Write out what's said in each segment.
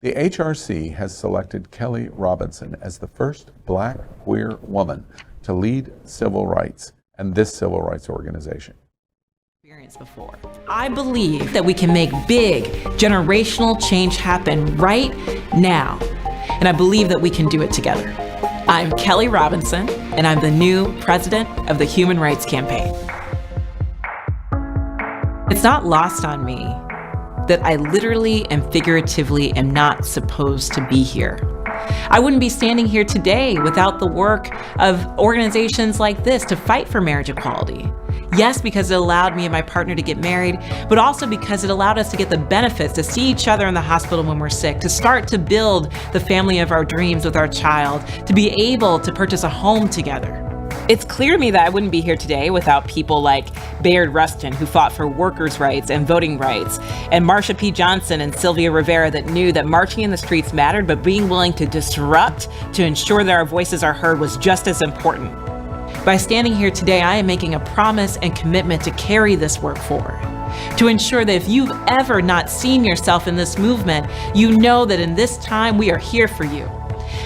The HRC has selected Kelley Robinson as the first Black queer woman to lead civil rights and this civil rights organization. Before. I believe that we can make big generational change happen right now, and I believe that we can do it together. I'm Kelley Robinson, and I'm the new president of the Human Rights Campaign. It's not lost on me that I literally and figuratively am not supposed to be here. I wouldn't be standing here today without the work of organizations like this to fight for marriage equality. Yes, because it allowed me and my partner to get married, but also because it allowed us to get the benefits, to see each other in the hospital when we're sick, to start to build the family of our dreams with our child, to be able to purchase a home together. It's clear to me that I wouldn't be here today without people like Bayard Rustin, who fought for workers' rights and voting rights, and Marsha P. Johnson and Sylvia Rivera, that knew that marching in the streets mattered, but being willing to disrupt to ensure that our voices are heard was just as important. By standing here today, I am making a promise and commitment to carry this work forward, to ensure that if you've ever not seen yourself in this movement, you know that in this time we are here for you.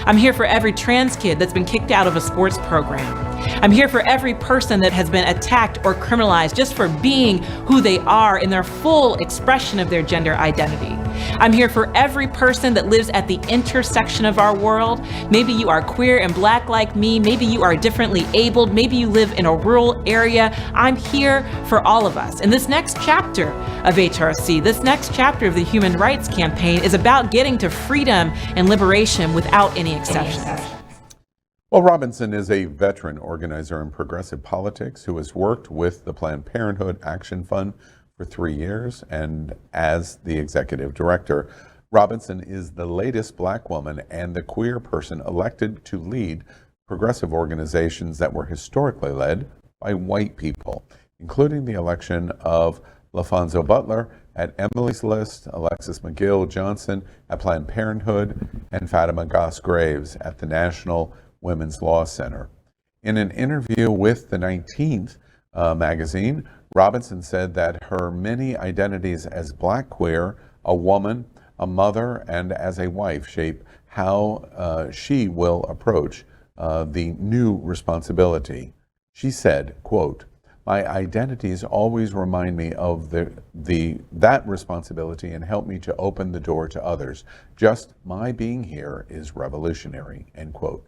I'm here for every trans kid that's been kicked out of a sports program. I'm here for every person that has been attacked or criminalized just for being who they are in their full expression of their gender identity. I'm here for every person that lives at the intersection of our world. Maybe you are queer and Black like me. Maybe you are differently abled. Maybe you live in a rural area. I'm here for all of us. And this next chapter of HRC, this next chapter of the Human Rights Campaign is about getting to freedom and liberation without any exceptions. Well, Robinson is a veteran organizer in progressive politics who has worked with the Planned Parenthood Action Fund for 3 years, and as the executive director. Robinson is the latest Black woman and the queer person elected to lead progressive organizations that were historically led by white people, including the election of Laphonza Butler at Emily's List, Alexis McGill Johnson at Planned Parenthood, and Fatima Goss Graves at the National Women's Law Center. In an interview with the 19th magazine, Robinson said that her many identities as Black queer, a woman, a mother, and as a wife shape how she will approach the new responsibility. She said, quote, "My identities always remind me of that responsibility and help me to open the door to others. Just my being here is revolutionary," end quote.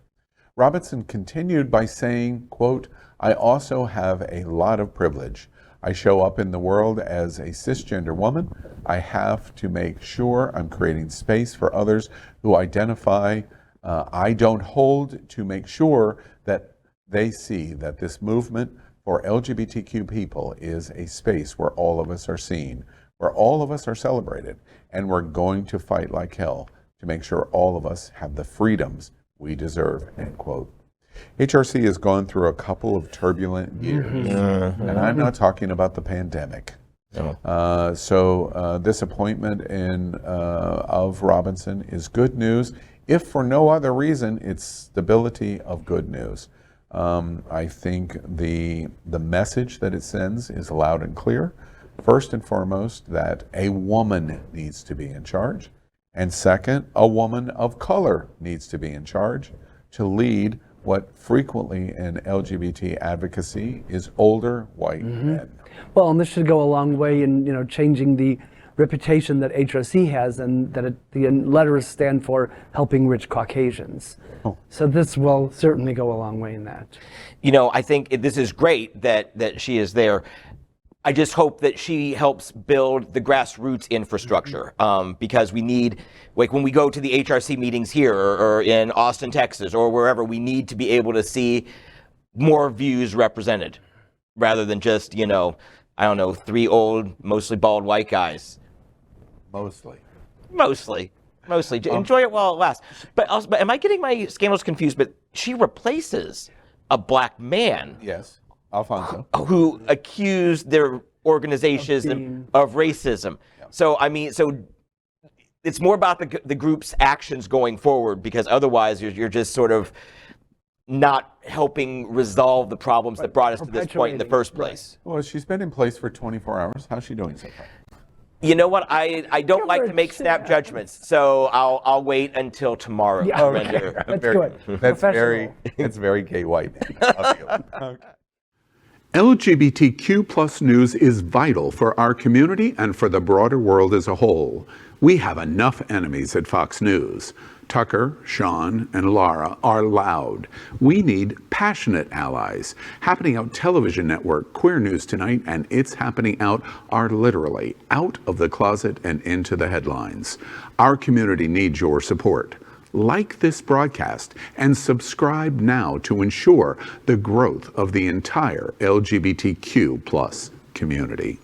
Robinson continued by saying, quote, "I also have a lot of privilege. I show up in the world as a cisgender woman. I have to make sure I'm creating space for others who identify. I don't hold to make sure that they see that this movement for LGBTQ people is a space where all of us are seen, where all of us are celebrated, and we're going to fight like hell to make sure all of us have the freedoms we deserve," end quote. HRC has gone through a couple of turbulent years, and I'm not talking about the pandemic. So this appointment of Robinson is good news. If for no other reason, it's stability of good news. I think the message that it sends is loud and clear. First and foremost, that a woman needs to be in charge. And second, a woman of color needs to be in charge to lead what frequently in LGBT advocacy is older white men. Well, and this should go a long way in changing the reputation that HRC has, and that the letters stand for helping rich Caucasians. So this will certainly go a long way in that. I think this is great that she is there. I just hope that she helps build the grassroots infrastructure, because we need, like when we go to the HRC meetings here or in Austin, Texas, or wherever, we need to be able to see more views represented rather than just, 3 old, mostly bald white guys. Mostly. Enjoy it while it lasts. But am I getting my scandals confused? But she replaces a Black man. Yes. Alfonso. Who accused their organizations of racism. Yeah. So it's more about the group's actions going forward, because otherwise you're just sort of not helping resolve the problems that brought us to this point in the first place. Well, she's been in place for 24 hours. How's she doing so far? You know what? I don't like to make snap judgments, so I'll wait until tomorrow. Yeah, to okay. render. That's Very- good. That's very, Professional. it's very Kay White. Of you. Okay. LGBTQ plus news is vital for our community and for the broader world as a whole. We have enough enemies at Fox News. Tucker, Sean, and Lara are loud. We need passionate allies. Happening Out Television Network, Queer News Tonight, and It's Happening Out are literally out of the closet and into the headlines. Our community needs your support. Like this broadcast and subscribe now to ensure the growth of the entire LGBTQ plus community.